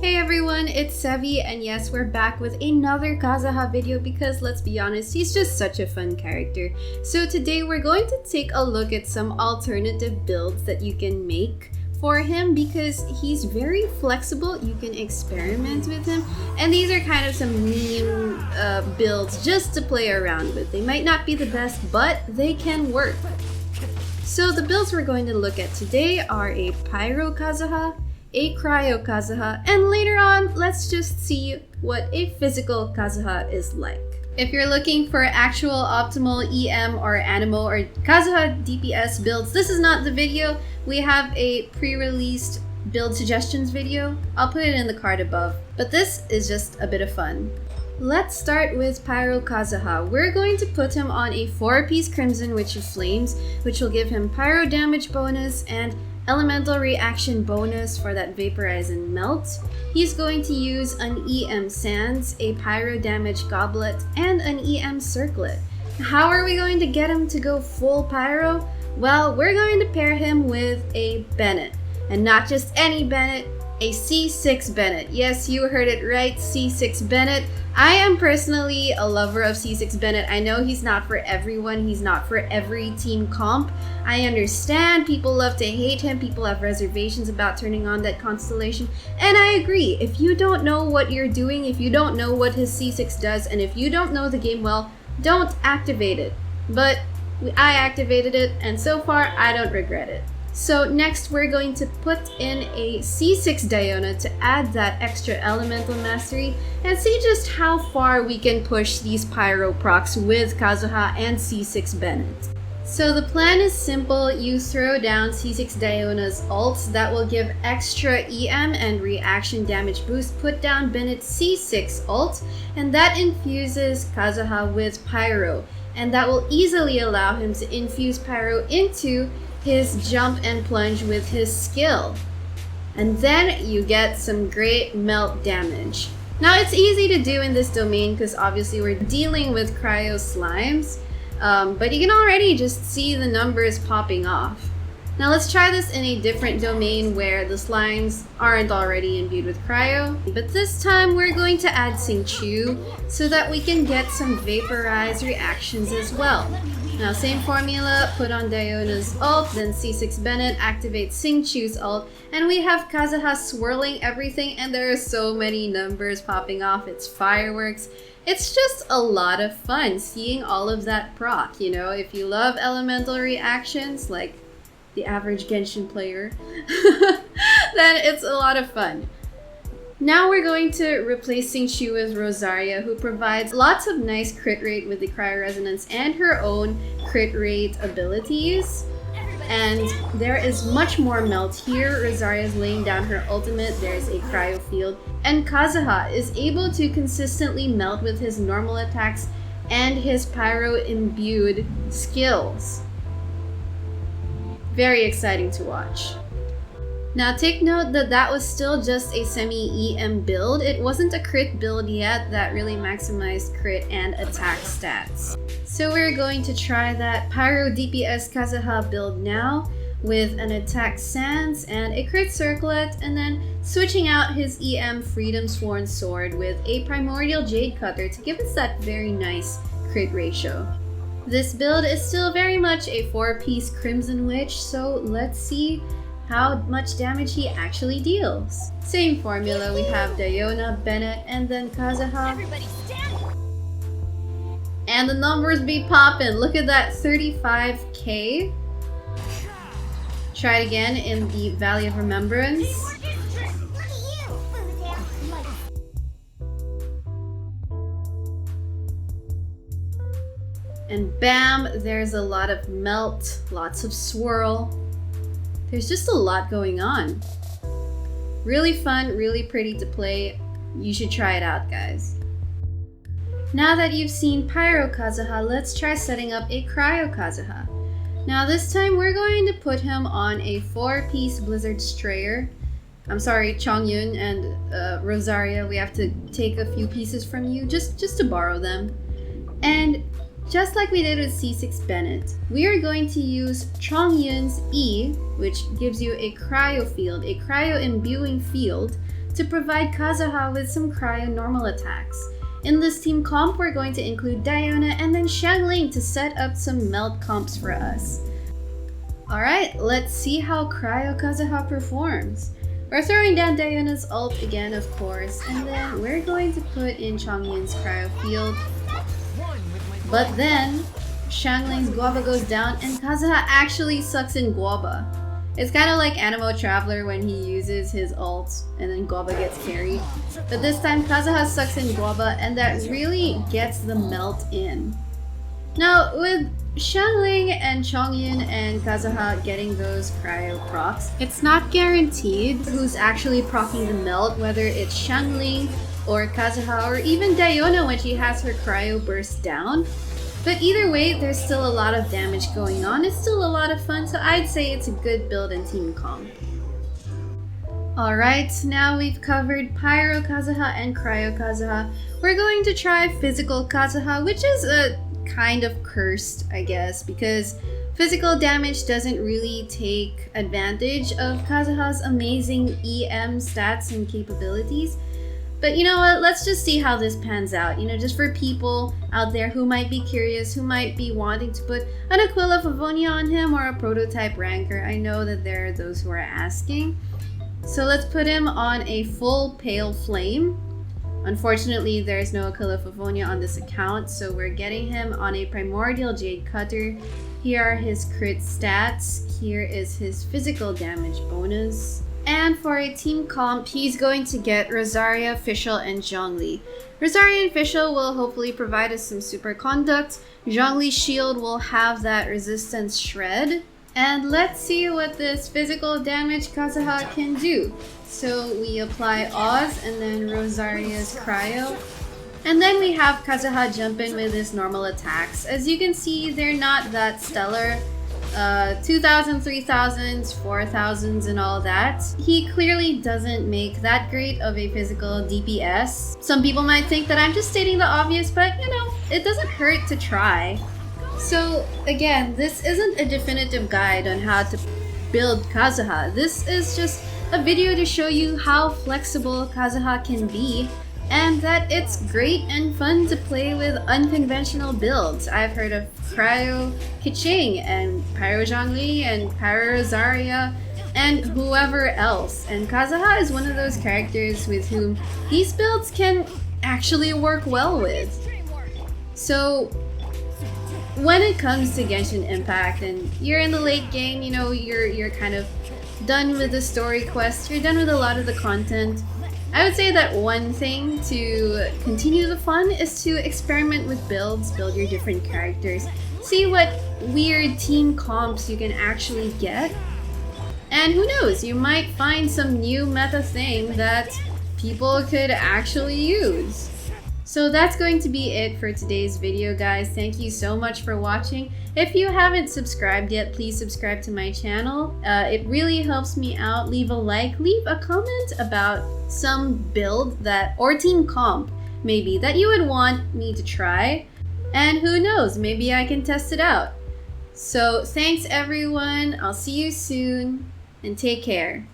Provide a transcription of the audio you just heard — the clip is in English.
Hey everyone, it's Sevy, and yes, we're back with another Kazuha video because let's be honest, he's just such a fun character. So today we're going to take a look at some alternative builds that you can make for him because he's very flexible. You can experiment with him, and these are kind of some meme builds just to play around with. They might not be the best, but they can work. So the builds we're going to look at today are a Pyro Kazuha, a Cryo Kazuha, and later on, let's just see what a physical Kazuha is like. If you're looking for actual optimal EM or Animo or Kazuha DPS builds, this is not the video. We have a pre-released build suggestions video. I'll put it in the card above, but this is just a bit of fun. Let's start with Pyro Kazuha. We're going to put him on a 4-piece Crimson Witch of Flames, which will give him Pyro damage bonus and Elemental reaction bonus for that vaporize and melt. He's going to use an EM Sands, a Pyro damage goblet, and an EM circlet. How are we going to get him to go full Pyro? Well, we're going to pair him with a Bennet. And not just any Bennet, a C6 Bennet. Yes, you heard it right, C6 Bennet. I am personally a lover of C6 Bennet. I know he's not for everyone, he's not for every team comp. I understand people love to hate him, people have reservations about turning on that constellation, and I agree. If you don't know what you're doing, if you don't know what his C6 does, and if you don't know the game well, don't activate it. But I activated it, and so far I don't regret it. So next we're going to put in a C6 Diona to add that extra elemental mastery and see just how far we can push these Pyro procs with Kazuha and C6 Bennet. So the plan is simple. You throw down C6 Diona's ults that will give extra EM and reaction damage boost, put down Bennet's C6 ult, and that infuses Kazuha with Pyro, and that will easily allow him to infuse Pyro into his jump and plunge with his skill. And then you get some great melt damage. Now it's easy to do in this domain because obviously we're dealing with cryo slimes, but you can already just see the numbers popping off. Now let's try this in a different domain where the slimes aren't already imbued with cryo, but this time we're going to add Xingqiu so that we can get some vaporize reactions as well. Now same formula, put on Diona's ult, then C6 Bennet activates Xingqiu's ult, and we have Kazuha swirling everything, and there are so many numbers popping off. It's fireworks. It's just a lot of fun seeing all of that proc, you know, if you love elemental reactions like the average Genshin player, then it's a lot of fun. Now we're going to replace Xingqiu with Rosaria, who provides lots of nice crit rate with the Cryo Resonance and her own crit rate abilities. And there is much more melt here. Rosaria is laying down her ultimate, there's a cryo field, and Kazuha is able to consistently melt with his normal attacks and his pyro imbued skills. Very exciting to watch. Now take note that that was still just a semi-EM build. It wasn't a crit build yet that really maximized crit and attack stats. So we're going to try that Pyro DPS Kazuha build now with an attack Sands and a crit circlet, and then switching out his EM Freedom Sworn Sword with a Primordial Jade Cutter to give us that very nice crit ratio. This build is still very much a 4-piece Crimson Witch, so let's see how much damage he actually deals. Same formula, we have Diona, Bennet, and then Kazuha. And the numbers be poppin'. Look at that, 35k. Try it again in the Valley of Remembrance. And bam, there's a lot of melt, lots of swirl. There's just a lot going on. Really fun, really pretty to play. You should try it out, guys. Now that you've seen Pyro Kazuha, let's try setting up a Cryo Kazuha. Now this time we're going to put him on a 4-piece Blizzard Strayer. I'm sorry, Chongyun and Rosaria, we have to take a few pieces from you just to borrow them. And just like we did with C6 Bennet, we are going to use Chongyun's E, which gives you a cryo field, a cryo imbuing field, to provide Kazuha with some cryo normal attacks. In this team comp, we're going to include Diona and then Xiangling to set up some melt comps for us. Alright, let's see how Cryo Kazuha performs. We're throwing down Diona's ult again, of course, and then we're going to put in Chongyun's cryo field. But then, Xiangling's Guava goes down and Kazuha actually sucks in Guava. It's kind of like Animo Traveler when he uses his ult and then Guava gets carried. But this time Kazuha sucks in Guava and that really gets the melt in. Now with Xiangling and Chongyun and Kazuha getting those cryo procs, it's not guaranteed who's actually proccing the melt, whether it's Xiangling or Kazuha or even Diona when she has her cryo burst down. But either way, there's still a lot of damage going on. It's still a lot of fun, so I'd say it's a good build and team comp. Alright, now we've covered Pyro Kazuha and Cryo Kazuha. We're going to try Physical Kazuha, which is a kind of cursed, I guess, because physical damage doesn't really take advantage of Kazuha's amazing EM stats and capabilities. But you know what, let's just see how this pans out, you know, just for people out there who might be curious, who might be wanting to put an Aquila Favonia on him or a prototype ranker. I know that there are those who are asking. So let's put him on a full Pale Flame. Unfortunately, there's no Aquila Favonia on this account, so we're getting him on a Primordial Jade Cutter. Here are his crit stats, here is his physical damage bonus. And for a team comp, he's going to get Rosaria, Fischl, and Zhongli. Rosaria and Fischl will hopefully provide us some super conduct. Zhongli's shield will have that resistance shred. And let's see what this physical damage Kazuha can do. So we apply Oz and then Rosaria's Cryo. And then we have Kazuha jump in with his normal attacks. As you can see, they're not that stellar. 2000, 3000s, 4000s and all that. He clearly doesn't make that great of a physical DPS. Some people might think that I'm just stating the obvious, but you know, it doesn't hurt to try. So again, this isn't a definitive guide on how to build Kazuha. This is just a video to show you how flexible Kazuha can be and that it's great and fun to play with unconventional builds. I've heard of Cryo Keqing and Pyro Zhongli and Pyro Rosaria and whoever else. And Kazuha is one of those characters with whom these builds can actually work well with. So when it comes to Genshin Impact and you're in the late game, you know, you're kind of done with the story quest, you're done with a lot of the content, I would say that one thing to continue the fun is to experiment with builds, build your different characters, see what weird team comps you can actually get. And who knows, you might find some new meta thing that people could actually use. So that's going to be it for today's video, guys. Thank you so much for watching. If you haven't subscribed yet, please subscribe to my channel. It really helps me out. Leave a like, leave a comment about some build that, or team comp maybe, that you would want me to try. And who knows, maybe I can test it out. So thanks everyone, I'll see you soon, and take care.